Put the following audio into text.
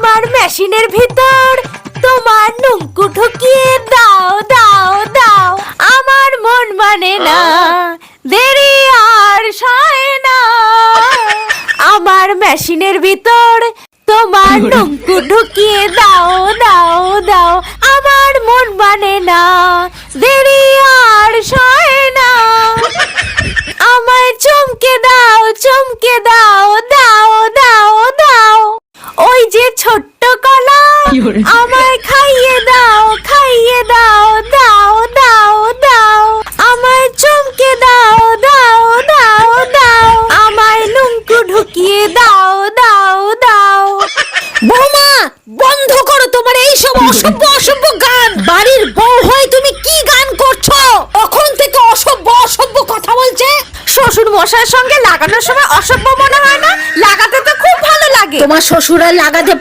আমার মেশিনের ভিতর তোমার নুঙ্কু ঢুকিয়ে দাও দাও দাও। আমার মন মানে না, দেরি আর সয় না। আমার মেশিনের ভিতর তোমার নুঙ্কু ঢুকিয়ে দাও দাও দাও। আমার মন মানে না, দেরি আর সয় না। আমায় চমকে দাও দাও দাও দাও। ওই যে ছোট্ট কলা, আমায় খাইয়ে দাও দাও দাও দাও। আমায় চমকে দাও দাও দাও দাও। আমায় নুঙ্কু ঢুকিয়ে দাও দাও দাও। বৌমা, বন্ধ করো তোমার এই সব অসভ্য গান। বাড়ির বউ হয়ে তুমি কি গান করছো? তখন থেকে অসভ্য কথা বলছে। শ্বশুর মশাইয়ের সঙ্গে লাগানোর সময় অসভ্য মনে হয় না? লাগাতে তো খুব ভালো লাগে। তোমার শ্বশুরা লাগাতে